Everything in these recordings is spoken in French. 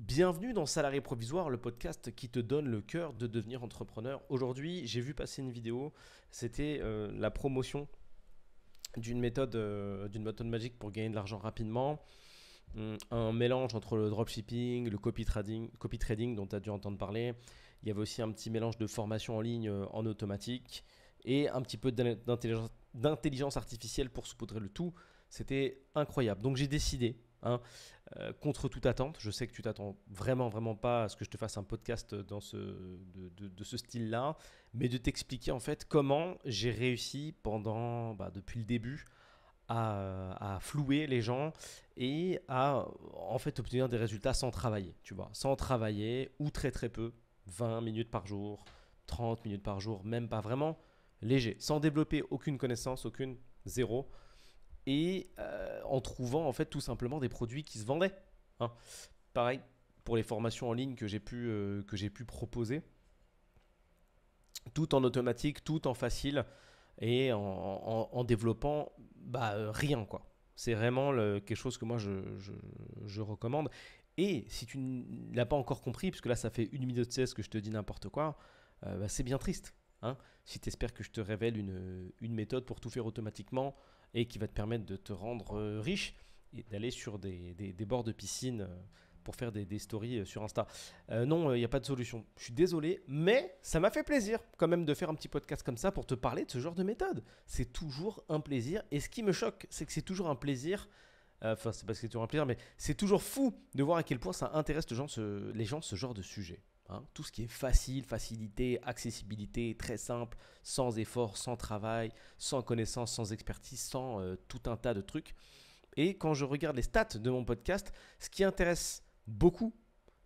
Bienvenue dans Salarié Provisoire, le podcast qui te donne le cœur de devenir entrepreneur. Aujourd'hui, j'ai vu passer une vidéo, c'était la promotion d'une méthode magique pour gagner de l'argent rapidement. Un mélange entre le dropshipping, le copy trading dont tu as dû entendre parler. Il y avait aussi un petit mélange de formation en ligne en automatique et un petit peu d'intelligence artificielle pour saupoudrer le tout. C'était incroyable. Donc j'ai décidé, contre toute attente, je sais que tu t'attends vraiment pas à ce que je te fasse un podcast de ce style-là, mais de t'expliquer en fait comment j'ai réussi depuis le début à flouer les gens et à en fait obtenir des résultats sans travailler, tu vois, sans travailler ou très peu, 20 minutes par jour, 30 minutes par jour, même pas vraiment léger, sans développer aucune connaissance, aucune, zéro, et en trouvant en fait tout simplement des produits qui se vendaient. hein. Pareil pour les formations en ligne que j'ai pu proposer, tout en automatique, tout en facile et en développant rien quoi. C'est vraiment quelque chose que moi je recommande. Et si tu ne l'as pas encore compris, puisque là ça fait 1 minute 16 que je te dis n'importe quoi, c'est bien triste. Si tu espères que je te révèle une méthode pour tout faire automatiquement et qui va te permettre de te rendre riche et d'aller sur des bords de piscine pour faire des stories sur Insta. Non, il n'y a pas de solution. Je suis désolé, mais ça m'a fait plaisir quand même de faire un petit podcast comme ça pour te parler de ce genre de méthode. C'est toujours un plaisir. Et ce qui me choque, c'est que c'est toujours un plaisir. Enfin, c'est pas que c'est toujours un plaisir, mais c'est toujours fou de voir à quel point ça intéresse les gens ce genre de sujet. Tout ce qui est facile, facilité, accessibilité, très simple, sans effort, sans travail, sans connaissance, sans expertise, sans tout un tas de trucs. Et quand je regarde les stats de mon podcast, ce qui intéresse beaucoup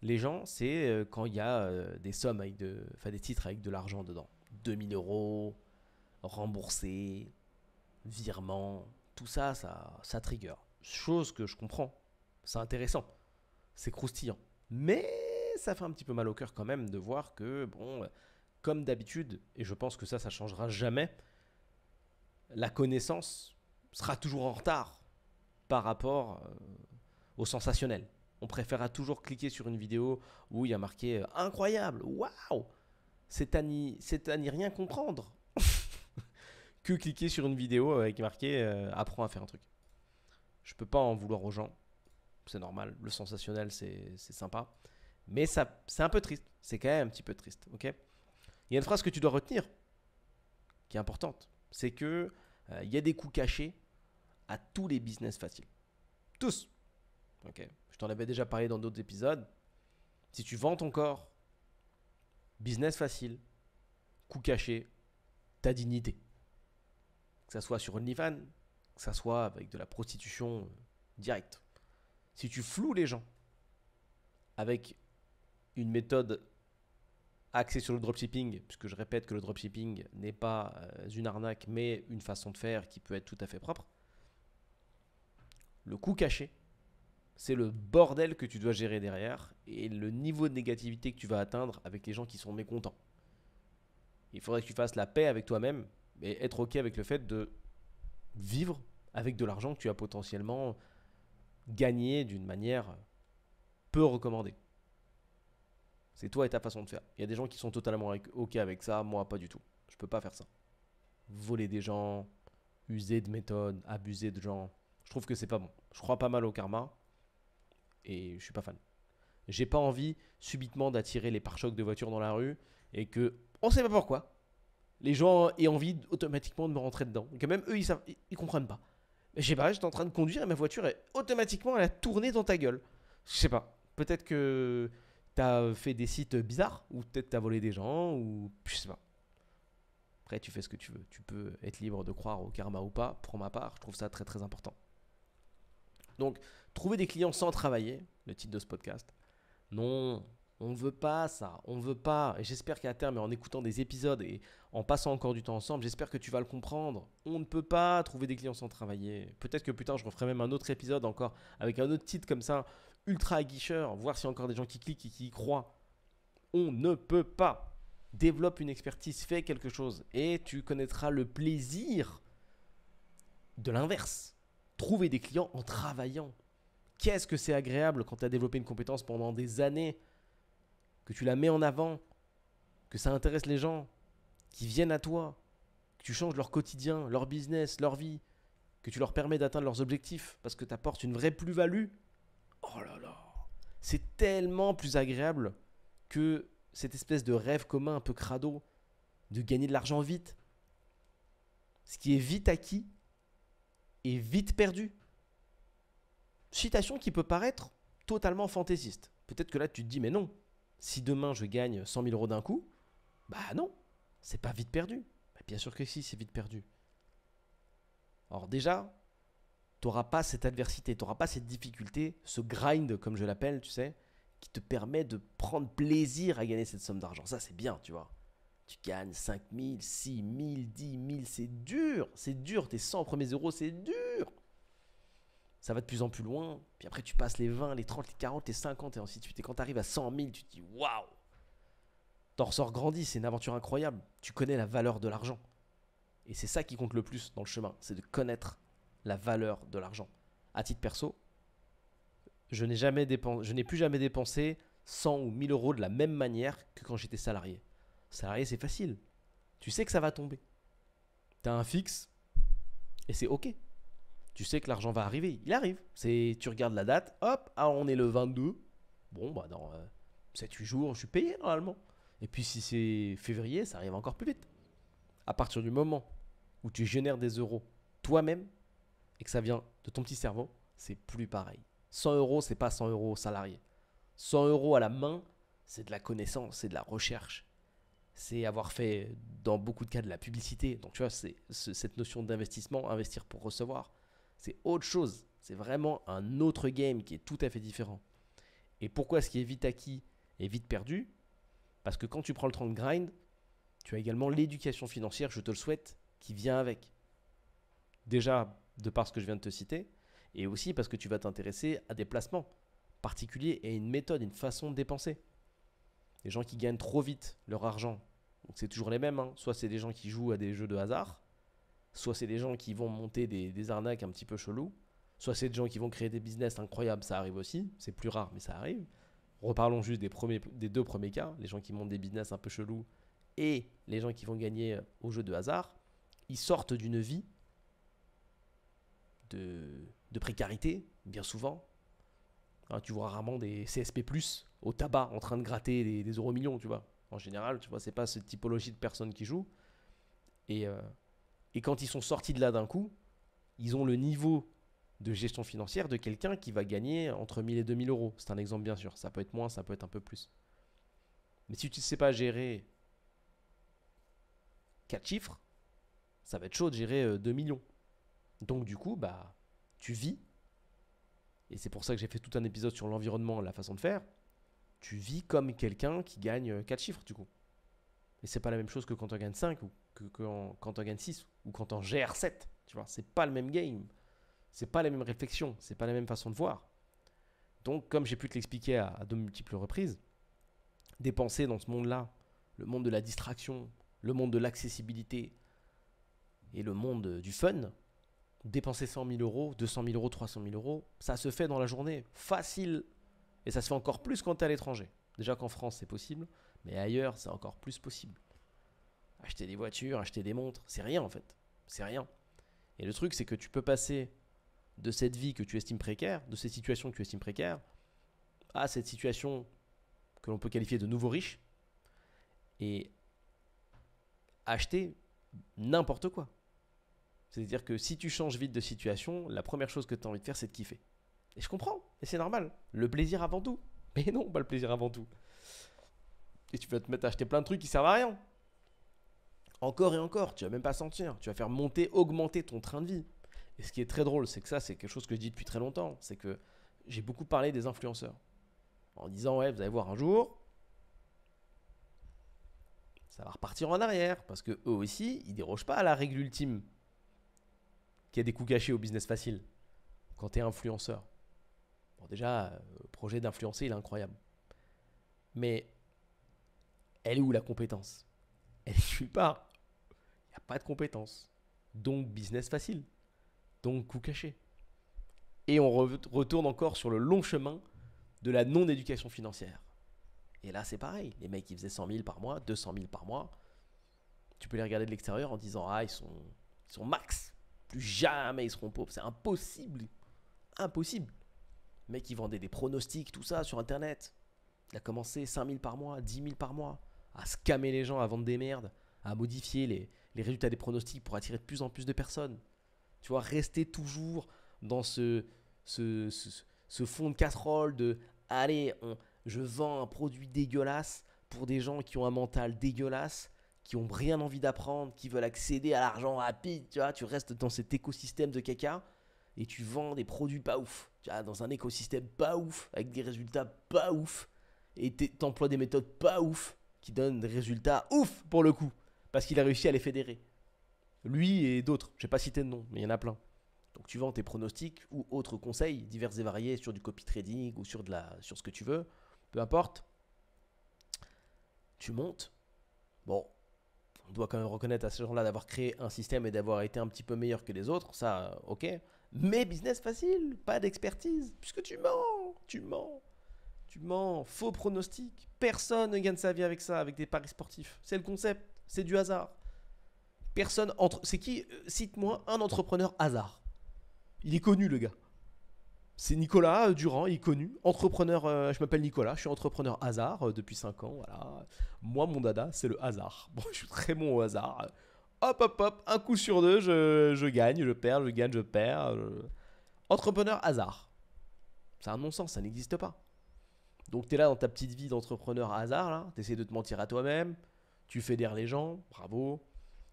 les gens, c'est quand il y a des sommes des titres avec de l'argent dedans. 2 000 € remboursés, virement, tout ça, ça trigger. Chose que je comprends. C'est intéressant. C'est croustillant. Mais ça fait un petit peu mal au cœur quand même de voir que, comme d'habitude, et je pense que ça changera jamais, la connaissance sera toujours en retard par rapport au sensationnel. On préférera toujours cliquer sur une vidéo où il y a marqué incroyable, waouh, c'est à n'y rien comprendre, que cliquer sur une vidéo avec marqué apprends à faire un truc. Je peux pas en vouloir aux gens, c'est normal, le sensationnel c'est sympa, mais ça c'est un peu triste, c'est quand même un petit peu triste, ok. Il y a une phrase que tu dois retenir qui est importante, c'est que il y a des coups cachés à tous les business faciles, tous. Ok, je t'en avais déjà parlé dans d'autres épisodes. Si tu vends ton corps, business facile, coût caché, ta dignité. Que ça soit sur OnlyFans, que ça soit avec de la prostitution directe. Si tu floues les gens avec une méthode axée sur le dropshipping, puisque je répète que le dropshipping n'est pas une arnaque, mais une façon de faire qui peut être tout à fait propre, le coût caché, c'est le bordel que tu dois gérer derrière et le niveau de négativité que tu vas atteindre avec les gens qui sont mécontents. Il faudrait que tu fasses la paix avec toi-même et être OK avec le fait de vivre avec de l'argent que tu as potentiellement gagné d'une manière peu recommandée. C'est toi et ta façon de faire. Il y a des gens qui sont totalement OK avec ça, moi pas du tout. Je peux pas faire ça. Voler des gens, user de méthodes, abuser de gens, je trouve que c'est pas bon. Je crois pas mal au karma. Et je suis pas fan. J'ai pas envie subitement d'attirer les pare-chocs de voitures dans la rue et que, on sait pas pourquoi, les gens aient envie automatiquement de me rentrer dedans. Et que même eux, ils comprennent pas. Mais je sais pas, j'étais en train de conduire et ma voiture est automatiquement elle a tourné dans ta gueule. Je sais pas. Peut-être que t'as fait des sites bizarres ou peut-être t'as volé des gens ou je sais pas. Après, tu fais ce que tu veux. Tu peux être libre de croire au karma ou pas. Pour ma part, je trouve ça très très important. Donc, trouver des clients sans travailler, le titre de ce podcast. Non, on ne veut pas ça, on ne veut pas. Et j'espère qu'à terme, en écoutant des épisodes et en passant encore du temps ensemble, j'espère que tu vas le comprendre. On ne peut pas trouver des clients sans travailler. Peut-être que plus tard, je referai même un autre épisode encore avec un autre titre comme ça, ultra aguicheur, voir s'il y a encore des gens qui cliquent et qui y croient. On ne peut pas. Développe une expertise, fais quelque chose et tu connaîtras le plaisir de l'inverse. Trouver des clients en travaillant. qu'est-ce que c'est agréable quand tu as développé une compétence pendant des années, que tu la mets en avant, que ça intéresse les gens, qui viennent à toi, que tu changes leur quotidien, leur business, leur vie, que tu leur permets d'atteindre leurs objectifs parce que tu apportes une vraie plus-value. Oh là là, c'est tellement plus agréable que cette espèce de rêve commun un peu crado de gagner de l'argent vite. Ce qui est vite acquis est vite perdu. Citation qui peut paraître totalement fantaisiste. Peut-être que là tu te dis mais non, si demain je gagne 100 000 euros d'un coup, bah non, c'est pas vite perdu. Bah bien sûr que si, c'est vite perdu. Alors déjà, tu n'auras pas cette adversité, tu n'auras pas cette difficulté, ce grind comme je l'appelle, tu sais, qui te permet de prendre plaisir à gagner cette somme d'argent. Ça c'est bien, tu vois. Tu gagnes 5 000, 6 000, 10 000, c'est dur, tes 100 premiers euros, c'est dur. Ça va de plus en plus loin, puis après tu passes les 20, les 30, les 40, les 50 et ainsi de suite. Et quand tu arrives à 100 000, tu te dis waouh, t'en ressors grandi, c'est une aventure incroyable. Tu connais la valeur de l'argent. Et c'est ça qui compte le plus dans le chemin, c'est de connaître la valeur de l'argent. À titre perso, je n'ai plus jamais dépensé 100 ou 1000 euros de la même manière que quand j'étais salarié. Salarié, c'est facile. Tu sais que ça va tomber. Tu as un fixe et c'est OK. Tu sais que l'argent va arriver. Il arrive. Tu regardes la date, hop, on est le 22. Bon, bah dans 7-8 jours, je suis payé normalement. Et puis si c'est février, ça arrive encore plus vite. À partir du moment où tu génères des euros toi-même et que ça vient de ton petit cerveau, c'est plus pareil. 100 euros, c'est pas 100 euros salarié. 100 euros à la main, c'est de la connaissance, c'est de la recherche. C'est avoir fait, dans beaucoup de cas, de la publicité. Donc, tu vois, c'est cette notion d'investissement, investir pour recevoir. C'est autre chose. C'est vraiment un autre game qui est tout à fait différent. Et pourquoi ce qui est vite acquis est vite perdu? Parce que quand tu prends le temps de grind, tu as également l'éducation financière, je te le souhaite, qui vient avec. Déjà, de par ce que je viens de te citer, et aussi parce que tu vas t'intéresser à des placements particuliers et une méthode, une façon de dépenser. Les gens qui gagnent trop vite leur argent, donc c'est toujours les mêmes, hein. Soit c'est des gens qui jouent à des jeux de hasard, soit c'est des gens qui vont monter des arnaques un petit peu chelous, soit c'est des gens qui vont créer des business incroyables, ça arrive aussi, c'est plus rare mais ça arrive. Reparlons juste des deux premiers cas, les gens qui montent des business un peu chelous et les gens qui vont gagner au jeu de hasard. Ils sortent d'une vie de précarité, bien souvent. Hein, tu vois rarement des CSP+, au tabac, en train de gratter des euros millions, tu vois. En général, tu vois, c'est pas cette typologie de personnes qui jouent. Et, euh, et quand ils sont sortis de là d'un coup, ils ont le niveau de gestion financière de quelqu'un qui va gagner entre 1000 et 2000 euros. C'est un exemple, bien sûr. Ça peut être moins, ça peut être un peu plus. Mais si tu ne sais pas gérer 4 chiffres, ça va être chaud de gérer 2 millions. Donc, du coup, bah, tu vis. Et c'est pour ça que j'ai fait tout un épisode sur l'environnement, la façon de faire. Tu vis comme quelqu'un qui gagne 4 chiffres, du coup. Et c'est pas la même chose que quand on gagne 5 ou quand on gagne 6 ou quand on gère 7. Tu vois, c'est pas le même game. C'est pas la même réflexion, c'est pas la même façon de voir. Donc, comme j'ai pu te l'expliquer à de multiples reprises, dépenser dans ce monde-là, le monde de la distraction, le monde de l'accessibilité et le monde du fun, dépenser 100 000 euros, 200 000 euros, 300 000 euros, ça se fait dans la journée, facile. Et ça se fait encore plus quand tu es à l'étranger. Déjà qu'en France, c'est possible, mais ailleurs, c'est encore plus possible. Acheter des voitures, acheter des montres, c'est rien en fait. C'est rien. Et le truc, c'est que tu peux passer de cette vie que tu estimes précaire, de cette situation que tu estimes précaire, à cette situation que l'on peut qualifier de nouveau riche, et acheter n'importe quoi. C'est-à-dire que si tu changes vite de situation, la première chose que tu as envie de faire, c'est de kiffer. Et je comprends, et c'est normal. Le plaisir avant tout. Mais non, pas le plaisir avant tout. Et tu vas te mettre à acheter plein de trucs qui servent à rien. Encore et encore, tu vas même pas sentir. Tu vas faire monter, augmenter ton train de vie. Et ce qui est très drôle, c'est que ça, c'est quelque chose que je dis depuis très longtemps. C'est que j'ai beaucoup parlé des influenceurs. En disant, ouais, vous allez voir un jour, ça va repartir en arrière. Parce que eux aussi, ils dérogent pas à la règle ultime qui a des coûts cachés au business facile. Quand tu es influenceur. Bon, déjà, le projet d'influencer, il est incroyable. Mais elle est où la compétence? Elle est nulle part. Il n'y a pas de compétence. Donc, business facile. Donc, coût caché. Et on retourne encore sur le long chemin de la non-éducation financière. Et là, c'est pareil. Les mecs qui faisaient 100 000 par mois, 200 000 par mois, tu peux les regarder de l'extérieur en disant ah, ils sont max. Plus jamais ils seront pauvres. C'est impossible. Impossible. Le mec qui vendait des pronostics, tout ça sur Internet. Il a commencé 5 000 par mois, 10 000 par mois, à scammer les gens, à vendre des merdes, à modifier les résultats des pronostics pour attirer de plus en plus de personnes. Tu vois, rester toujours dans ce fond de casserole de allez, je vends un produit dégueulasse pour des gens qui ont un mental dégueulasse, qui ont rien envie d'apprendre, qui veulent accéder à l'argent rapide. Tu vois, tu restes dans cet écosystème de caca et tu vends des produits pas ouf. Tu vois, dans un écosystème pas ouf, avec des résultats pas ouf, et t'emploies des méthodes pas ouf qui donnent des résultats ouf pour le coup, parce qu'il a réussi à les fédérer. Lui et d'autres, je ne vais pas citer de nom, mais il y en a plein. Donc tu vends tes pronostics ou autres conseils divers et variés sur du copy trading ou sur ce que tu veux, peu importe. Tu montes. Bon, on doit quand même reconnaître à ces gens-là d'avoir créé un système et d'avoir été un petit peu meilleur que les autres, ça, ok. Mais business facile, pas d'expertise, puisque tu mens, faux pronostic. Personne ne gagne sa vie avec ça, avec des paris sportifs. C'est le concept, c'est du hasard. Personne entre. C'est qui? Cite-moi un entrepreneur hasard. Il est connu, le gars. C'est Nicolas Durand, il est connu. Entrepreneur, je m'appelle Nicolas, je suis entrepreneur hasard depuis 5 ans. Voilà. Moi, mon dada, c'est le hasard. Bon, je suis très bon au hasard. Hop, hop, hop, un coup sur deux, je gagne, je perds, je gagne, je perds. Entrepreneur hasard. C'est un non-sens, ça n'existe pas. Donc, tu es là dans ta petite vie d'entrepreneur hasard, tu essaies de te mentir à toi-même, tu fédères les gens, bravo.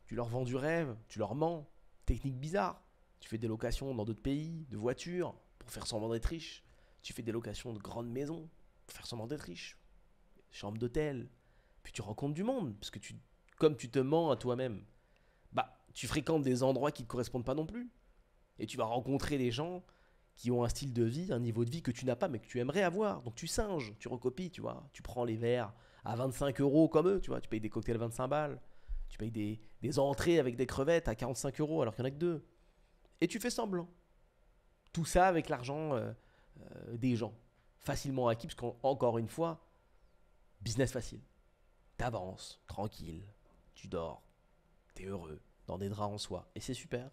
Tu leur vends du rêve, tu leur mens. Technique bizarre. Tu fais des locations dans d'autres pays, de voitures, pour faire semblant d'être riche. Tu fais des locations de grandes maisons, pour faire semblant d'être riche. Chambre d'hôtel. Puis tu rencontres du monde, parce que comme tu te mens à toi-même, bah, tu fréquentes des endroits qui ne te correspondent pas non plus. Et tu vas rencontrer des gens qui ont un style de vie, un niveau de vie que tu n'as pas, mais que tu aimerais avoir. Donc tu singes, tu recopies, tu vois. Tu prends les verres à 25 € comme eux, tu vois. Tu payes des cocktails à 25 balles. Tu payes des entrées avec des crevettes à 45 € alors qu'il n'y en a que deux. Et tu fais semblant. Tout ça avec l'argent des gens. Facilement acquis, parce qu'encore une fois, business facile. T'avances, tranquille, tu dors, t'es heureux, dans des draps en soie. Et c'est super.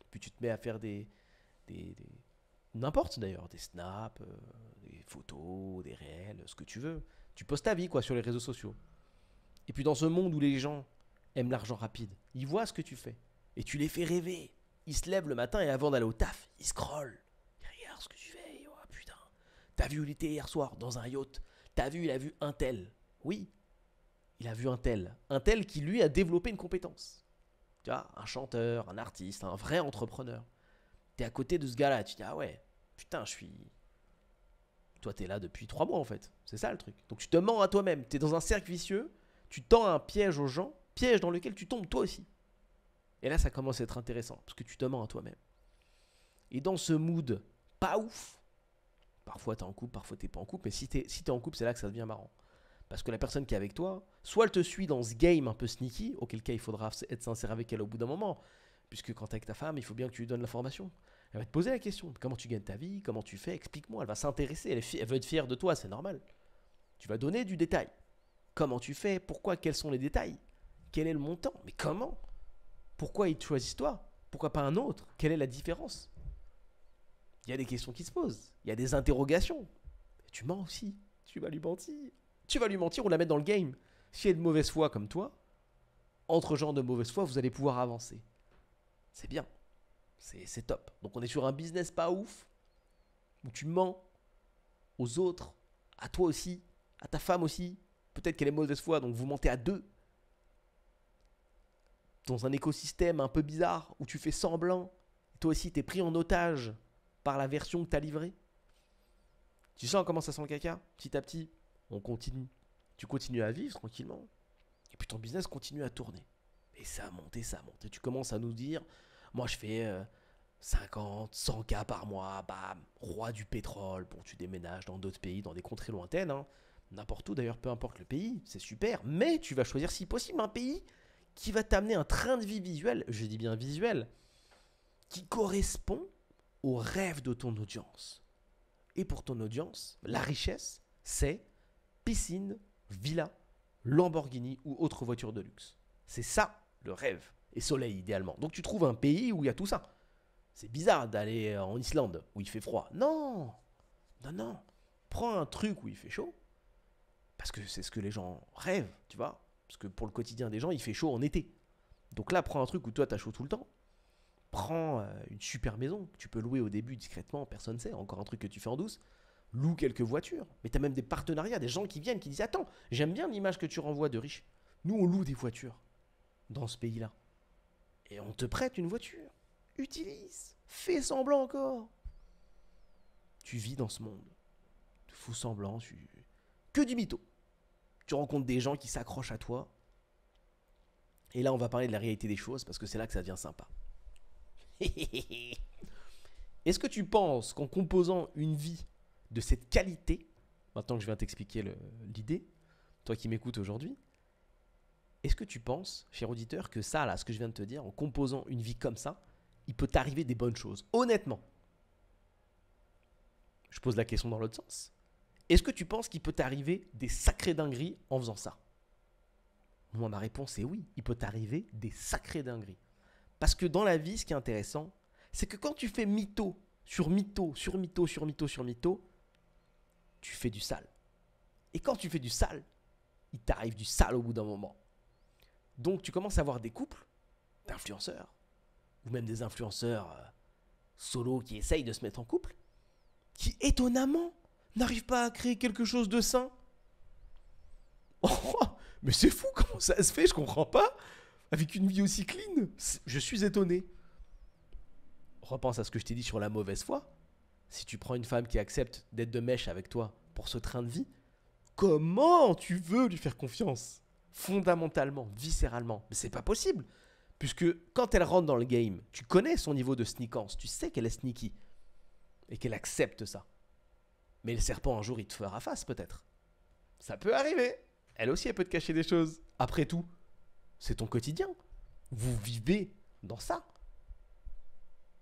Puis tu te mets à faire n'importe d'ailleurs, des snaps, des photos, des réels, ce que tu veux. Tu postes ta vie quoi sur les réseaux sociaux. Et puis dans ce monde où les gens aiment l'argent rapide, ils voient ce que tu fais. Et tu les fais rêver. Ils se lèvent le matin et avant d'aller au taf, ils scrollent. Ils regardent ce que tu fais. Oh putain. T'as vu où il était hier soir dans un yacht. T'as vu, il a vu un tel. Oui, il a vu un tel. Un tel qui lui a développé une compétence. Tu vois, un chanteur, un artiste, un vrai entrepreneur. T'es à côté de ce gars-là. Tu dis, ah ouais, putain, je suis. Toi, t'es là depuis 3 mois en fait. C'est ça le truc. Donc tu te mens à toi-même. T'es dans un cercle vicieux. Tu tends un piège aux gens. Piège dans lequel tu tombes toi aussi. Et là, ça commence à être intéressant, parce que tu te mens à toi-même. Et dans ce mood pas ouf, parfois t'es en couple, parfois t'es pas en couple, mais si t'es en couple, c'est là que ça devient marrant. Parce que la personne qui est avec toi, soit elle te suit dans ce game un peu sneaky, auquel cas il faudra être sincère avec elle au bout d'un moment, puisque quand t'es avec ta femme, il faut bien que tu lui donnes l'information. Elle va te poser la question, comment tu gagnes ta vie, comment tu fais, explique-moi, elle va s'intéresser, elle veut être fière de toi, c'est normal. Tu vas donner du détail. Comment tu fais, pourquoi, quels sont les détails, quel est le montant, mais comment? Pourquoi ils te choisissent toi? Pourquoi pas un autre? Quelle est la différence? Il y a des questions qui se posent. Il y a des interrogations. Et tu mens aussi. Tu vas lui mentir. Tu vas lui mentir ou la mettre dans le game. Si elle est de mauvaise foi comme toi, entre gens de mauvaise foi, vous allez pouvoir avancer. C'est bien. C'est top. Donc on est sur un business pas ouf, où tu mens aux autres, à toi aussi, à ta femme aussi. Peut-être qu'elle est de mauvaise foi, donc vous mentez à deux. Dans un écosystème un peu bizarre où tu fais semblant, toi aussi t'es pris en otage par la version que t'as livrée. Tu sens comment ça sent le caca? Petit à petit, on continue. Tu continues à vivre tranquillement. Et puis ton business continue à tourner. Et ça monte et ça monte. Et tu commences à nous dire, moi je fais 50, 100K par mois, bam, roi du pétrole. Bon, tu déménages dans d'autres pays, dans des contrées lointaines, hein. N'importe où d'ailleurs, peu importe le pays, c'est super. Mais tu vas choisir si possible un pays qui va t'amener un train de vie visuel, je dis bien visuel, qui correspond au rêve de ton audience. Et pour ton audience, la richesse, c'est piscine, villa, Lamborghini ou autre voiture de luxe. C'est ça le rêve. Et soleil idéalement. Donc tu trouves un pays où il y a tout ça. C'est bizarre d'aller en Islande où il fait froid. Non, non, non. Prends un truc où il fait chaud. Parce que c'est ce que les gens rêvent, tu vois. Parce que pour le quotidien des gens, il fait chaud en été. Donc là, prends un truc où toi, t'as chaud tout le temps. Prends une super maison que tu peux louer au début discrètement, personne ne sait. Encore un truc que tu fais en douce. Loue quelques voitures. Mais t'as même des partenariats, des gens qui viennent, qui disent attends, j'aime bien l'image que tu renvoies de riches. Nous, on loue des voitures dans ce pays-là. Et on te prête une voiture. Utilise. Fais semblant encore. Tu vis dans ce monde. Tu fous semblant. Que du mytho. Tu rencontres des gens qui s'accrochent à toi. Et là, on va parler de la réalité des choses parce que c'est là que ça devient sympa. Est-ce que tu penses qu'en composant une vie de cette qualité, maintenant que je viens t'expliquer l'idée, toi qui m'écoutes aujourd'hui, est-ce que tu penses, cher auditeur, que ça, là, ce que je viens de te dire, en composant une vie comme ça, il peut t'arriver des bonnes choses? Honnêtement. Je pose la question dans l'autre sens. Est-ce que tu penses qu'il peut t'arriver des sacrées dingueries en faisant ça? Moi, ma réponse est oui. Il peut t'arriver des sacrées dingueries. Parce que dans la vie, ce qui est intéressant, c'est que quand tu fais mytho sur mytho, sur mytho, sur mytho, sur mytho, tu fais du sale. Et quand tu fais du sale, il t'arrive du sale au bout d'un moment. Donc, tu commences à voir des couples d'influenceurs, ou même des influenceurs solo qui essayent de se mettre en couple, qui étonnamment n'arrivent pas à créer quelque chose de sain. Oh, mais c'est fou, comment ça se fait, je comprends pas. Avec une vie aussi clean, je suis étonné. Repense à ce que je t'ai dit sur la mauvaise foi. Si tu prends une femme qui accepte d'être de mèche avec toi pour ce train de vie, comment tu veux lui faire confiance? Fondamentalement, viscéralement. Mais c'est pas possible. Puisque quand elle rentre dans le game, tu connais son niveau de sneakance. Tu sais qu'elle est sneaky. Et qu'elle accepte ça. Mais le serpent, un jour, il te fera face, peut-être. Ça peut arriver. Elle aussi, elle peut te cacher des choses. Après tout, c'est ton quotidien. Vous vivez dans ça.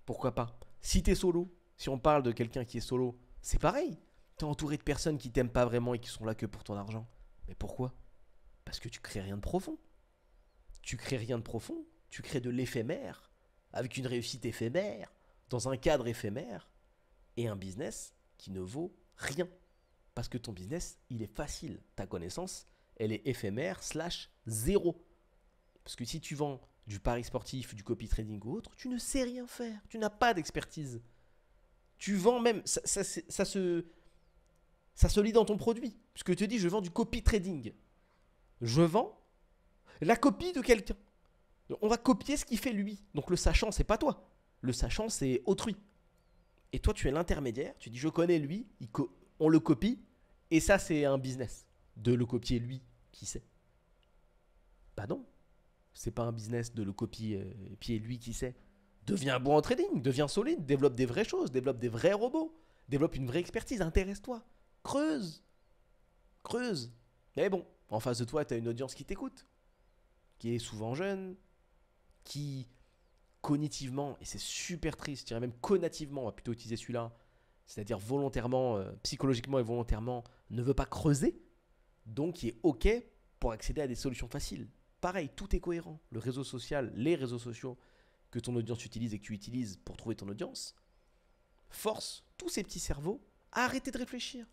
Pourquoi pas? Si t'es solo, si on parle de quelqu'un qui est solo, c'est pareil. T'es entouré de personnes qui t'aiment pas vraiment et qui sont là que pour ton argent. Mais pourquoi? Parce que tu crées rien de profond. Tu crées rien de profond. Tu crées de l'éphémère, avec une réussite éphémère, dans un cadre éphémère, et un business qui ne vaut rien. Parce que ton business, il est facile. Ta connaissance, elle est éphémère / zéro. Parce que si tu vends du pari sportif, du copy trading ou autre, tu ne sais rien faire. Tu n'as pas d'expertise. Tu vends même, ça se lit dans ton produit. Puisque tu te dis, je vends du copy trading. Je vends la copie de quelqu'un. On va copier ce qu'il fait lui. Donc le sachant, c'est pas toi. Le sachant, c'est autrui. Et toi, tu es l'intermédiaire. Tu dis, je connais lui, on le copie. Et ça, c'est un business. De le copier lui, qui sait. Bah non. C'est pas un business de le copier et puis lui, qui sait. Deviens bon en trading, deviens solide, développe des vraies choses, développe des vrais robots, développe une vraie expertise, intéresse-toi. Creuse. Creuse. Mais bon, en face de toi, tu as une audience qui t'écoute, qui est souvent jeune, qui cognitivement, et c'est super triste, je dirais même conativement, on va plutôt utiliser celui-là, c'est-à-dire volontairement, psychologiquement et volontairement, ne veut pas creuser, donc qui est OK pour accéder à des solutions faciles. Pareil, tout est cohérent. Le réseau social, les réseaux sociaux que ton audience utilise et que tu utilises pour trouver ton audience, force tous ces petits cerveaux à arrêter de réfléchir.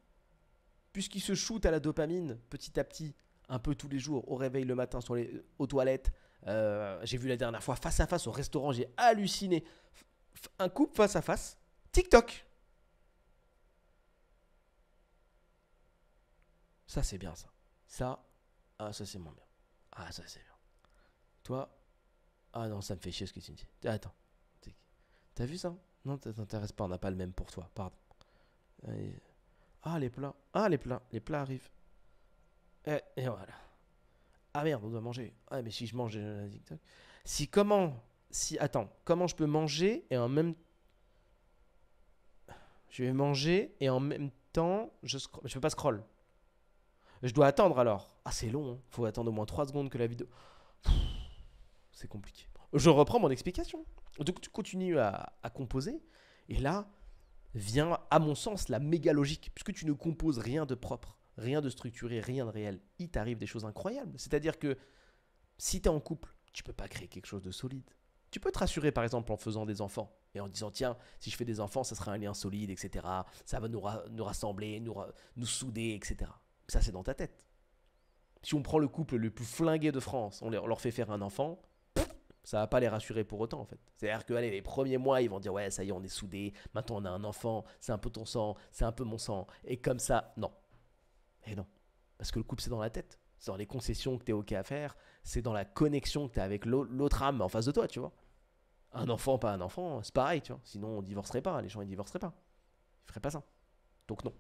Puisqu'ils se shootent à la dopamine petit à petit, un peu tous les jours, au réveil le matin, aux toilettes. J'ai vu la dernière fois face à face au restaurant, j'ai halluciné. Un couple face à face, TikTok. Ça c'est bien ça. Ça c'est moins bien. Ah ça c'est bien. Toi, ah non ça me fait chier ce que tu me dis. Attends, t'as vu ça? Non, t'intéresse pas, on n'a pas le même pour toi, pardon. Ah les plats, les plats arrivent. Et voilà. Ah merde, on doit manger. Ah mais si je mange TikTok. Comment je peux manger et en même je vais manger et en même temps je peux pas scroll. Je dois attendre alors. Ah c'est long, hein. Faut attendre au moins 3 secondes que la vidéo. C'est compliqué. Je reprends mon explication. Donc tu continues à composer Et là, vient, à mon sens, la méga logique, puisque tu ne composes rien de propre, rien de structuré, rien de réel. Il t'arrive des choses incroyables. C'est-à-dire que si tu es en couple, tu peux pas créer quelque chose de solide. Tu peux te rassurer, par exemple, en faisant des enfants et en disant, tiens, si je fais des enfants, ça sera un lien solide, etc. Ça va nous rassembler, nous souder, etc. Ça, c'est dans ta tête. Si on prend le couple le plus flingué de France, on leur fait faire un enfant, ça va pas les rassurer pour autant en fait. C'est-à-dire que allez, les premiers mois, ils vont dire ouais, ça y est, on est soudés, maintenant on a un enfant, c'est un peu ton sang, c'est un peu mon sang, et comme ça, non. Et non. Parce que le couple, c'est dans la tête. C'est dans les concessions que tu es OK à faire, c'est dans la connexion que tu as avec l'autre âme en face de toi, tu vois. Un enfant, pas un enfant, c'est pareil, tu vois. Sinon, on divorcerait pas, les gens, ils divorceraient pas. Ils feraient pas ça. Donc non.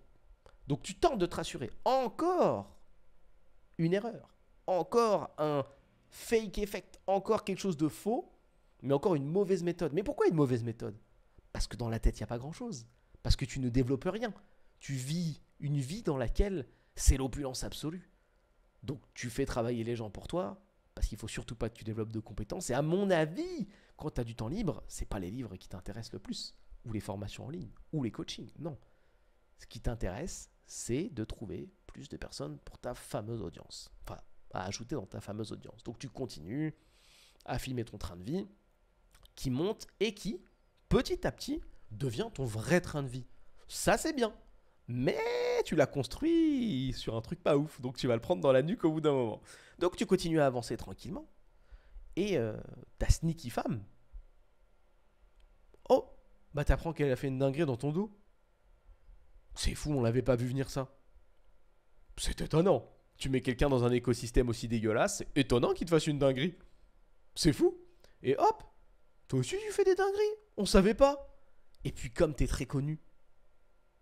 Donc tu tentes de te rassurer. Encore une erreur. Encore un fake effect. Encore quelque chose de faux, mais encore une mauvaise méthode. Mais pourquoi une mauvaise méthode? Parce que dans la tête, il n'y a pas grand-chose. Parce que tu ne développes rien. Tu vis une vie dans laquelle c'est l'opulence absolue. Donc tu fais travailler les gens pour toi, parce qu'il ne faut surtout pas que tu développes de compétences. Et à mon avis, quand tu as du temps libre, ce n'est pas les livres qui t'intéressent le plus, ou les formations en ligne, ou les coachings. Non. Ce qui t'intéresse, c'est de trouver plus de personnes pour ta fameuse audience. Enfin, à ajouter dans ta fameuse audience. Donc tu continues à filmer ton train de vie qui monte et qui, petit à petit, devient ton vrai train de vie. Ça, c'est bien. Mais tu l'as construit sur un truc pas ouf. Donc tu vas le prendre dans la nuque au bout d'un moment. Donc tu continues à avancer tranquillement. Et ta sneaky femme, oh, bah t'apprends qu'elle a fait une dinguerie dans ton dos. C'est fou, on l'avait pas vu venir ça. C'est étonnant. Tu mets quelqu'un dans un écosystème aussi dégueulasse, c'est étonnant qu'il te fasse une dinguerie. C'est fou. Et hop, toi aussi tu fais des dingueries. On savait pas. Et puis comme t'es très connu,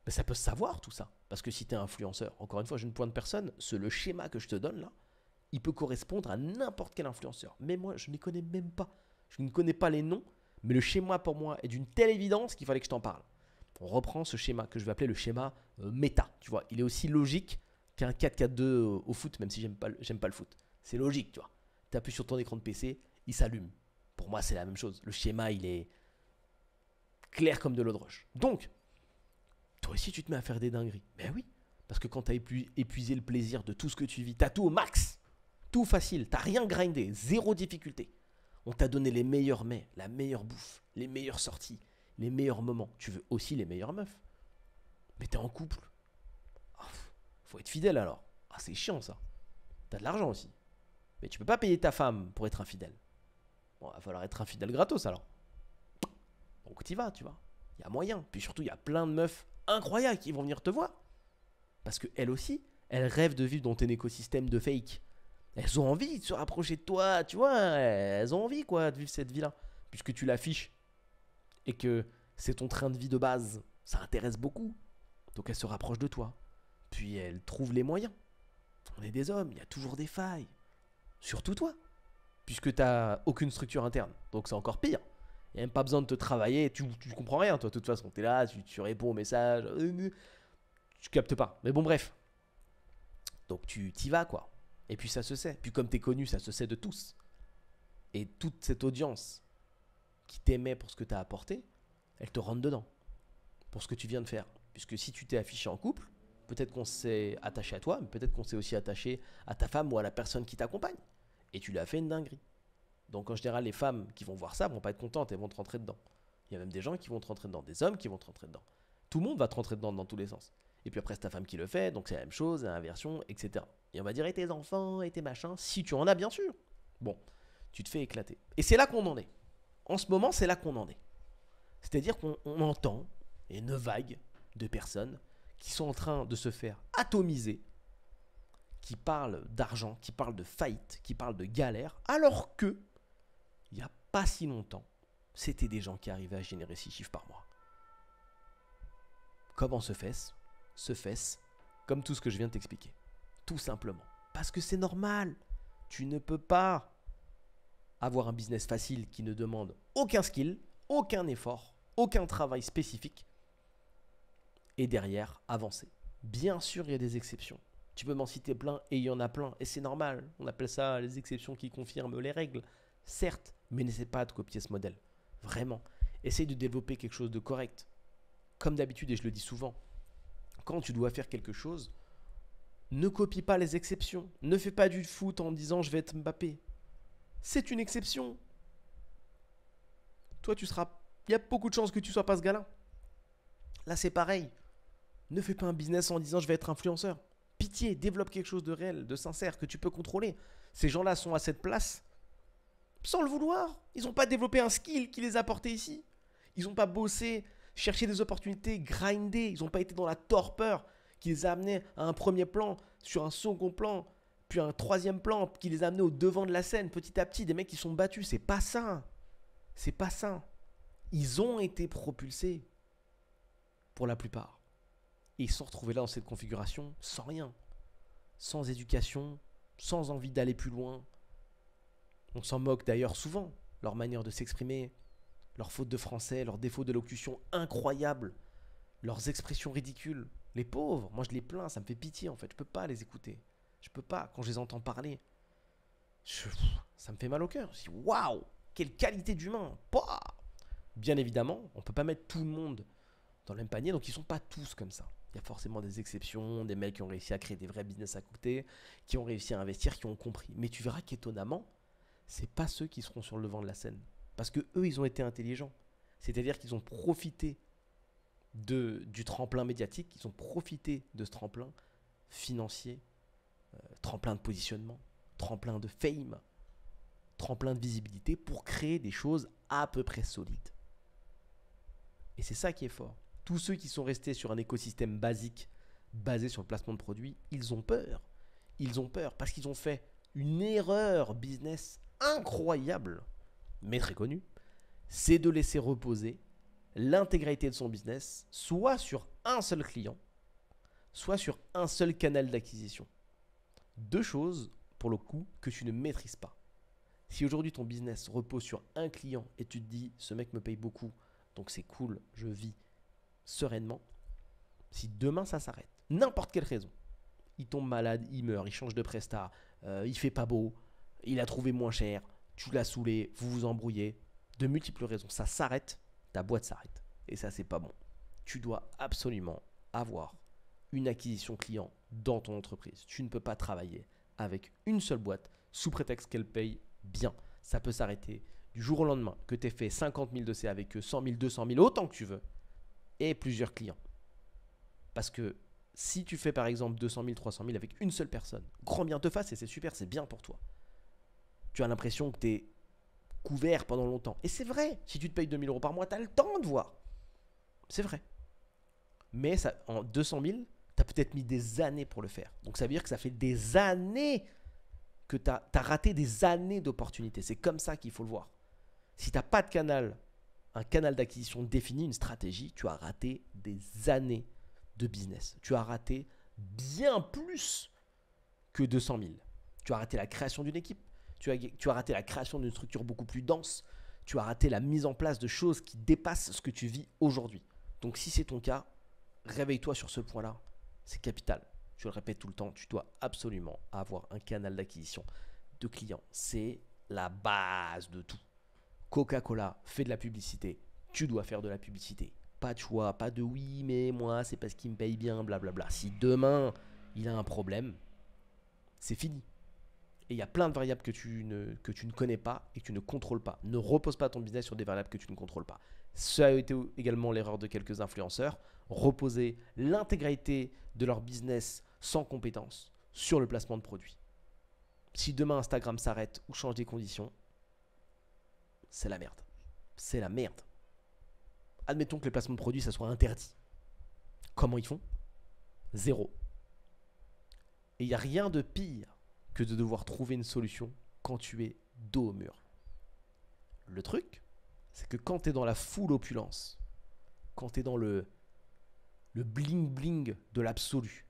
ben ça peut se savoir tout ça. Parce que si t'es influenceur, encore une fois, je ne pointe personne, le schéma que je te donne là, il peut correspondre à n'importe quel influenceur. Mais moi, je ne les connais même pas. Je ne connais pas les noms, mais le schéma pour moi est d'une telle évidence qu'il fallait que je t'en parle. On reprend ce schéma que je vais appeler le schéma méta. Tu vois, il est aussi logique qu'un 4-4-2 au foot, même si j'aime pas le foot. C'est logique, tu vois. Tu appuies sur ton écran de PC, il s'allume. Pour moi, c'est la même chose. Le schéma, il est clair comme de l'eau de roche. Donc, toi aussi, tu te mets à faire des dingueries. Ben oui, parce que quand tu as épuisé le plaisir de tout ce que tu vis, tu as tout au max, tout facile, tu n'as rien grindé, zéro difficulté. On t'a donné les meilleurs mets, la meilleure bouffe, les meilleures sorties, les meilleurs moments. Tu veux aussi les meilleures meufs. Mais t'es en couple. Oh, faut être fidèle alors. Ah, c'est chiant ça. T'as de l'argent aussi. Mais tu peux pas payer ta femme pour être infidèle. Bon, il va falloir être infidèle gratos alors. Donc t'y vas, tu vois. Il y a moyen. Puis surtout, il y a plein de meufs incroyables qui vont venir te voir. Parce qu'elles aussi, elles rêvent de vivre dans ton écosystème de fake. Elles ont envie de se rapprocher de toi, tu vois. Elles ont envie, quoi, de vivre cette vie-là. Puisque tu l'affiches. Et que c'est ton train de vie de base. Ça intéresse beaucoup. Donc elles se rapprochent de toi. Puis elles trouvent les moyens. On est des hommes, il y a toujours des failles. Surtout toi. Puisque tu n'as aucune structure interne. Donc c'est encore pire. Il n'y a même pas besoin de te travailler. Tu comprends rien, toi, de toute façon. Tu es là, tu réponds aux messages. Tu captes pas. Mais bon, bref. Donc tu t'y vas, quoi. Et puis ça se sait. Puis comme tu es connu, ça se sait de tous. Et toute cette audience qui t'aimait pour ce que tu as apporté, elle te rentre dedans. Pour ce que tu viens de faire. Puisque si tu t'es affiché en couple, peut-être qu'on s'est attaché à toi, mais peut-être qu'on s'est aussi attaché à ta femme ou à la personne qui t'accompagne. Et tu lui as fait une dinguerie. Donc en général, les femmes qui vont voir ça vont pas être contentes, elles vont te rentrer dedans. Il y a même des gens qui vont te rentrer dedans, des hommes qui vont te rentrer dedans. Tout le monde va te rentrer dedans dans tous les sens. Et puis après, c'est ta femme qui le fait, donc c'est la même chose, inversion, etc. Et on va dire, et tes enfants, et tes machins, si tu en as bien sûr. Bon, tu te fais éclater. Et c'est là qu'on en est. En ce moment, c'est là qu'on en est. C'est-à-dire qu'on entend une vague de personnes qui sont en train de se faire atomiser, qui parlent d'argent, qui parlent de faillite, qui parlent de galère, alors que, il n'y a pas si longtemps, c'était des gens qui arrivaient à générer 6 chiffres par mois. Comment se fait-ce? Se fait-ce comme tout ce que je viens de t'expliquer. Tout simplement. Parce que c'est normal. Tu ne peux pas avoir un business facile qui ne demande aucun skill, aucun effort, aucun travail spécifique et derrière avancer. Bien sûr, il y a des exceptions. Tu peux m'en citer plein et il y en a plein et c'est normal. On appelle ça les exceptions qui confirment les règles. Certes, mais n'essaie pas de copier ce modèle. Vraiment. Essaye de développer quelque chose de correct. comme d'habitude, et je le dis souvent, quand tu dois faire quelque chose, ne copie pas les exceptions. Ne fais pas du foot en disant je vais être Mbappé. C'est une exception. Toi, tu seras. Il y a beaucoup de chances que tu sois pas ce gars-là. Là, c'est pareil. Ne fais pas un business en disant je vais être influenceur. Pitié, développe quelque chose de réel, de sincère, que tu peux contrôler. Ces gens-là sont à cette place sans le vouloir. Ils n'ont pas développé un skill qui les a portés ici. Ils n'ont pas bossé, cherché des opportunités, grindé. Ils n'ont pas été dans la torpeur qui les a amenés à un premier plan, sur un second plan, puis un troisième plan, qui les a amenés au devant de la scène petit à petit. Des mecs qui sont battus. C'est pas ça. C'est pas ça. Ils ont été propulsés pour la plupart. Et ils se sont retrouvés là dans cette configuration sans rien. Sans éducation, sans envie d'aller plus loin. On s'en moque d'ailleurs souvent. Leur manière de s'exprimer, leurs fautes de français, leurs défauts d'élocution incroyables, leurs expressions ridicules. Les pauvres, moi je les plains, ça me fait pitié en fait. Je peux pas les écouter. Je peux pas, quand je les entends parler. Ça me fait mal au cœur. Je me dis waouh, quelle qualité d'humain. Pouah. Bien évidemment, on peut pas mettre tout le monde dans le même panier, donc ils sont pas tous comme ça. Il y a forcément des exceptions, des mecs qui ont réussi à créer des vrais business à côté, qui ont réussi à investir, qui ont compris. Mais tu verras qu'étonnamment, c'est pas ceux qui seront sur le devant de la scène. Parce que eux, ils ont été intelligents. C'est-à-dire qu'ils ont profité du tremplin médiatique, ils ont profité de ce tremplin financier, tremplin de positionnement, tremplin de fame, tremplin de visibilité pour créer des choses à peu près solides. Et c'est ça qui est fort. Tous ceux qui sont restés sur un écosystème basique, basé sur le placement de produits, ils ont peur. Ils ont peur parce qu'ils ont fait une erreur business incroyable, mais très connue. C'est de laisser reposer l'intégralité de son business, soit sur un seul client, soit sur un seul canal d'acquisition. Deux choses, pour le coup, que tu ne maîtrises pas. Si aujourd'hui ton business repose sur un client et tu te dis, ce mec me paye beaucoup, donc c'est cool, je vis sereinement. Si demain ça s'arrête, n'importe quelle raison, il tombe malade, il meurt, il change de prestat, il fait pas beau, il a trouvé moins cher, tu l'as saoulé, vous vous embrouillez, de multiples raisons, ça s'arrête, ta boîte s'arrête. Et ça, c'est pas bon. Tu dois absolument avoir une acquisition client dans ton entreprise. Tu ne peux pas travailler avec une seule boîte sous prétexte qu'elle paye bien. Ça peut s'arrêter du jour au lendemain que tu aies fait 50 000 de C avec eux, 100 000, 200 000, autant que tu veux, et plusieurs clients. Parce que si tu fais par exemple 200 000, 300 000 avec une seule personne, grand bien te fasse et c'est super, c'est bien pour toi. Tu as l'impression que tu es couvert pendant longtemps. Et c'est vrai, si tu te payes 2 000 € par mois, tu as le temps de voir. C'est vrai. Mais ça, en 200 000, tu as peut-être mis des années pour le faire. Donc ça veut dire que ça fait des années que tu as raté des années d'opportunités. C'est comme ça qu'il faut le voir. Si tu n'as pas de canal, un canal d'acquisition défini, une stratégie, tu as raté des années de business. Tu as raté bien plus que 200 000. Tu as raté la création d'une équipe. Tu as raté la création d'une structure beaucoup plus dense. Tu as raté la mise en place de choses qui dépassent ce que tu vis aujourd'hui. Donc si c'est ton cas, réveille-toi sur ce point-là. C'est capital. Je le répète tout le temps, tu dois absolument avoir un canal d'acquisition de clients. C'est la base de tout. Coca-Cola fait de la publicité. Tu dois faire de la publicité. Pas de choix, pas de oui, mais moi, c'est parce qu'il me paye bien, blablabla. Si demain, il a un problème, c'est fini. Et il y a plein de variables que tu ne connais pas et que tu ne contrôles pas. Ne repose pas ton business sur des variables que tu ne contrôles pas. Ça a été également l'erreur de quelques influenceurs. Reposer l'intégralité de leur business sans compétences sur le placement de produits. Si demain Instagram s'arrête ou change des conditions, c'est la merde. C'est la merde. Admettons que les placements de produits, ça soit interdit. Comment ils font? Zéro. Et il n'y a rien de pire que de devoir trouver une solution quand tu es dos au mur. Le truc, c'est que quand tu es dans la full opulence, quand tu es dans le bling-bling de l'absolu,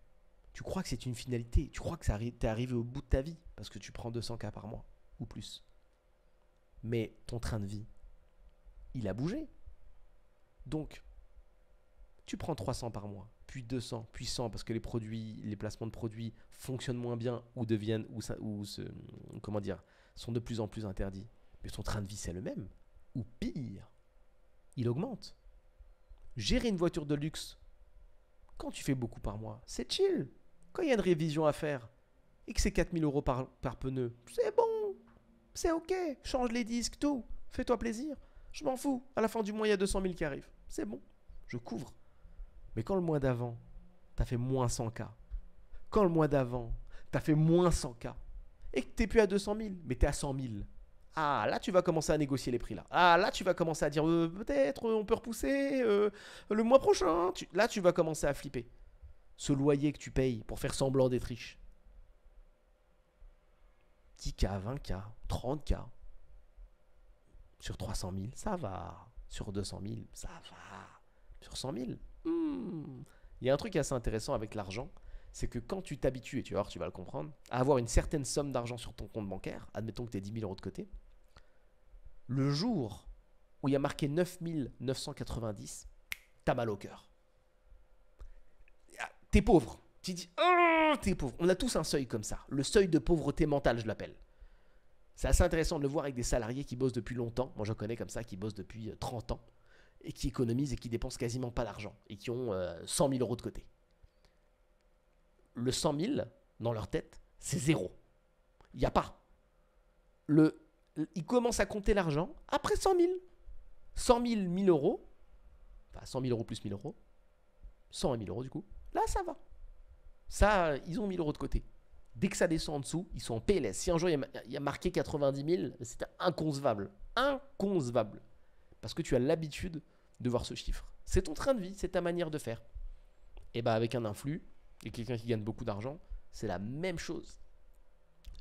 tu crois que c'est une finalité, tu crois que tu es arrivé au bout de ta vie parce que tu prends 200K par mois ou plus. Mais ton train de vie, il a bougé. Donc, tu prends 300 par mois, puis 200, puis 100 parce que les placements de produits fonctionnent moins bien ou sont de plus en plus interdits. Mais ton train de vie, c'est le même. Ou pire, il augmente. Gérer une voiture de luxe, quand tu fais beaucoup par mois, c'est chill. Quand il y a une révision à faire et que c'est 4 000 € par pneu, c'est bon, c'est ok. Change les disques, tout. Fais-toi plaisir. Je m'en fous. À la fin du mois, il y a 200 000 qui arrivent. C'est bon, je couvre. Mais quand le mois d'avant, t'as fait moins 100K. Quand le mois d'avant, t'as fait moins 100K. Et que t'es plus à 200 000, mais t'es à 100 000. Ah, là, tu vas commencer à négocier les prix, là. Ah, là, tu vas commencer à dire, peut-être, on peut repousser le mois prochain. Là, tu vas commencer à flipper. Ce loyer que tu payes pour faire semblant d'être riche. 10K, 20K, 30K. Sur 300 000, ça va. Sur 200 000, ça va. Sur 100 000, il y a un truc assez intéressant avec l'argent, c'est que quand tu t'habitues, et tu vas voir, tu vas le comprendre, à avoir une certaine somme d'argent sur ton compte bancaire, admettons que tu aies 10 000 € de côté, le jour où il y a marqué 9 990, t'as mal au cœur. T'es pauvre. Tu dis, oh, t'es pauvre. On a tous un seuil comme ça. Le seuil de pauvreté mentale, je l'appelle. C'est assez intéressant de le voir avec des salariés qui bossent depuis longtemps. Moi, je connais comme ça, qui bossent depuis 30 ans et qui économisent et qui dépensent quasiment pas d'argent et qui ont 100 000 € de côté. Le 100 000, dans leur tête, c'est zéro. Il n'y a pas. Ils commencent à compter l'argent après 100 000. 100 000, 1 000 €. Enfin, 100 000 € plus 1 000 €. 120 000 € du coup. Là, ça va. Ça, ils ont 1 000 € de côté. Dès que ça descend en dessous, ils sont en PLS. Si un jour, il y a marqué 90 000, c'est inconcevable. Inconcevable. Parce que tu as l'habitude de voir ce chiffre. C'est ton train de vie, c'est ta manière de faire. Et bien, avec un influx, et quelqu'un qui gagne beaucoup d'argent, c'est la même chose.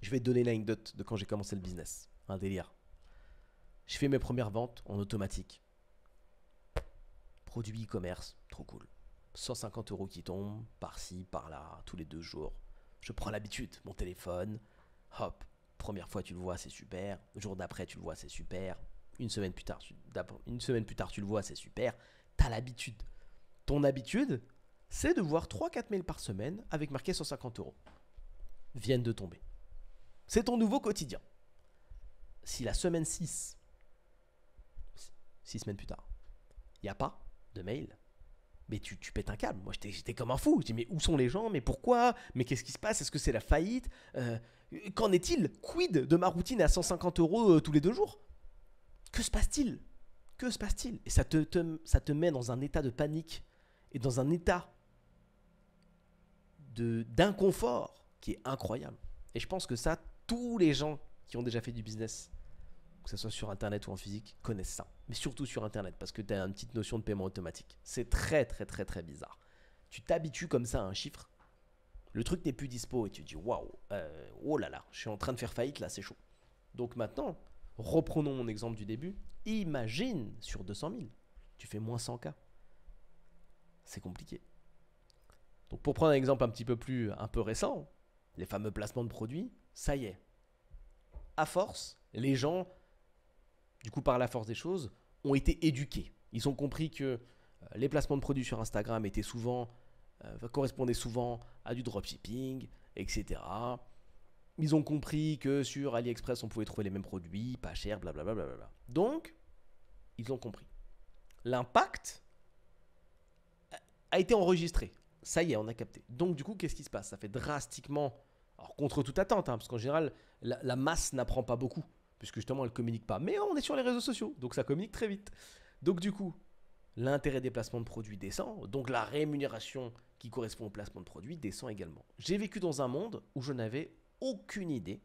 Je vais te donner une anecdote de quand j'ai commencé le business. Un délire. Je fais mes premières ventes en automatique. Produit e-commerce, trop cool. 150 € qui tombent, par-ci, par-là, tous les 2 jours. Je prends l'habitude, mon téléphone, hop, première fois tu le vois, c'est super. Le jour d'après, tu le vois, c'est super. Une semaine plus tard, tu le vois, c'est super. T'as l'habitude. Ton habitude, c'est de voir 3-4 mails par semaine avec marqué 150 € viennent de tomber. C'est ton nouveau quotidien. Si la semaine 6 semaines plus tard, il n'y a pas de mail, mais tu pètes un câble. Moi, j'étais comme un fou. Je dis, mais où sont les gens? Mais pourquoi? Mais qu'est-ce qui se passe? Est-ce que c'est la faillite? Qu'en est-il? Quid de ma routine à 150 € tous les 2 jours? Que se passe-t-il? Que se passe-t-il? Et ça te met dans un état de panique et dans un état d'inconfort qui est incroyable. Et je pense que ça, tous les gens qui ont déjà fait du business, que ce soit sur Internet ou en physique, connaissent ça. Mais surtout sur Internet, parce que tu as une petite notion de paiement automatique. C'est très, très, très, très bizarre. Tu t'habitues comme ça à un chiffre, le truc n'est plus dispo et tu te dis waouh, oh là là, je suis en train de faire faillite, là, c'est chaud. Donc maintenant, reprenons mon exemple du début. Imagine sur 200 000, tu fais moins 100K. C'est compliqué. Donc pour prendre un exemple un peu récent, les fameux placements de produits, ça y est. À force, les gens, du coup par la force des choses, ont été éduqués. Ils ont compris que les placements de produits sur Instagram correspondaient souvent à du dropshipping, etc. Ils ont compris que sur AliExpress, on pouvait trouver les mêmes produits, pas cher, blablabla. Donc, ils ont compris. L'impact a été enregistré. Ça y est, on a capté. Donc, du coup, qu'est-ce qui se passe? Ça fait drastiquement, alors contre toute attente, parce qu'en général, la masse n'apprend pas beaucoup, puisque justement, elle ne communique pas. Mais on est sur les réseaux sociaux, donc ça communique très vite. Donc, du coup, l'intérêt des placements de produits descend, donc la rémunération qui correspond au placement de produits descend également. J'ai vécu dans un monde où je n'avais aucune idée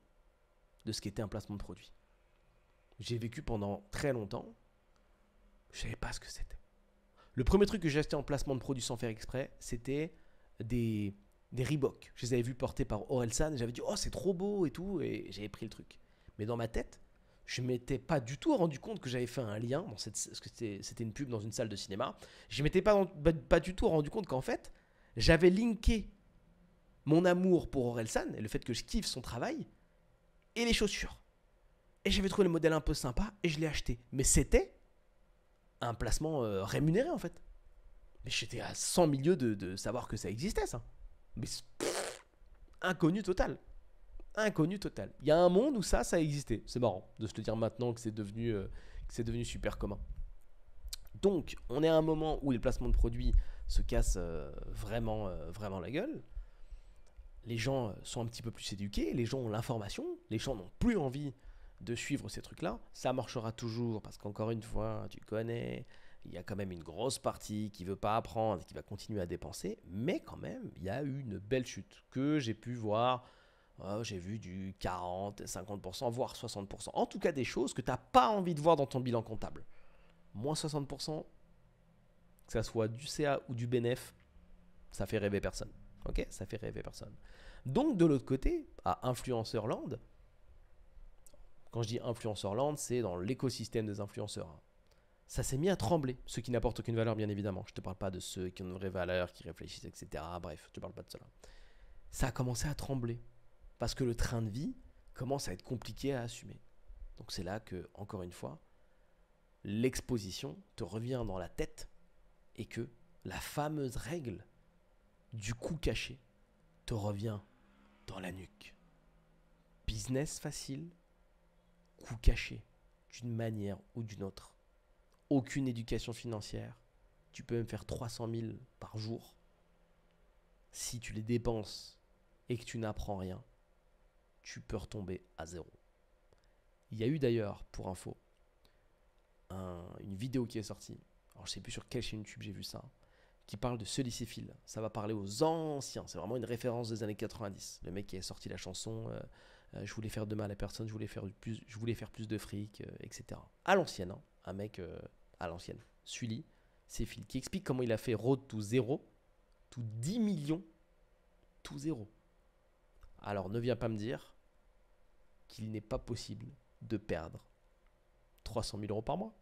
de ce qu'était un placement de produit. J'ai vécu pendant très longtemps, je ne savais pas ce que c'était. Le premier truc que j'ai acheté en placement de produits sans faire exprès, c'était des Reebok. Je les avais vus porter par Orelsan et j'avais dit « Oh, c'est trop beau et tout » et j'avais pris le truc. Mais dans ma tête, je ne m'étais pas du tout rendu compte que j'avais fait un lien, parce que c'était une pub dans une salle de cinéma, je ne m'étais pas du tout rendu compte qu'en fait, j'avais linké mon amour pour Orelsan et le fait que je kiffe son travail et les chaussures. Et j'avais trouvé le modèle un peu sympa et je l'ai acheté. Mais c'était un placement rémunéré en fait. Mais j'étais à 100 milieux de savoir que ça existait ça. Mais inconnu total. Inconnu total. Il y a un monde où ça existait. C'est marrant de se le dire maintenant que c'est devenu super commun. Donc, on est à un moment où les placements de produits se cassent vraiment la gueule. Les gens sont un petit peu plus éduqués, les gens ont l'information, les gens n'ont plus envie de suivre ces trucs-là. Ça marchera toujours parce qu'encore une fois, tu connais, il y a quand même une grosse partie qui ne veut pas apprendre, qui va continuer à dépenser, mais quand même, il y a eu une belle chute que j'ai pu voir. J'ai vu du 40, 50%, voire 60%. En tout cas, des choses que tu n'as pas envie de voir dans ton bilan comptable. Moins 60%, que ça soit du CA ou du BNF, ça fait rêver personne. Ok, ça fait rêver personne. Donc de l'autre côté, à Influencerland, quand je dis Influencerland, c'est dans l'écosystème des influenceurs. Ça s'est mis à trembler, ceux qui n'apportent aucune valeur bien évidemment. Je ne te parle pas de ceux qui ont une vraie valeur, qui réfléchissent, etc. Bref, je ne te parle pas de cela. Ça a commencé à trembler parce que le train de vie commence à être compliqué à assumer. Donc c'est là que, encore une fois, l'exposition te revient dans la tête et que la fameuse règle du coût caché te revient dans la nuque. Business facile, coût caché, d'une manière ou d'une autre. Aucune éducation financière. Tu peux même faire 300 000 par jour. Si tu les dépenses et que tu n'apprends rien, tu peux retomber à zéro. Il y a eu d'ailleurs, pour info, une vidéo qui est sortie. Alors je ne sais plus sur quelle chaîne YouTube j'ai vu ça, qui parle de Solicifil. Ça va parler aux anciens. C'est vraiment une référence des années 90. Le mec qui a sorti la chanson je voulais faire de mal à personne, je voulais faire plus de fric, etc. À l'ancienne, hein, un mec à l'ancienne. Sully, c'est Phil, qui explique comment il a fait Road to Zero, to 10 millions, to zéro. Alors ne viens pas me dire qu'il n'est pas possible de perdre 300 000 euros par mois.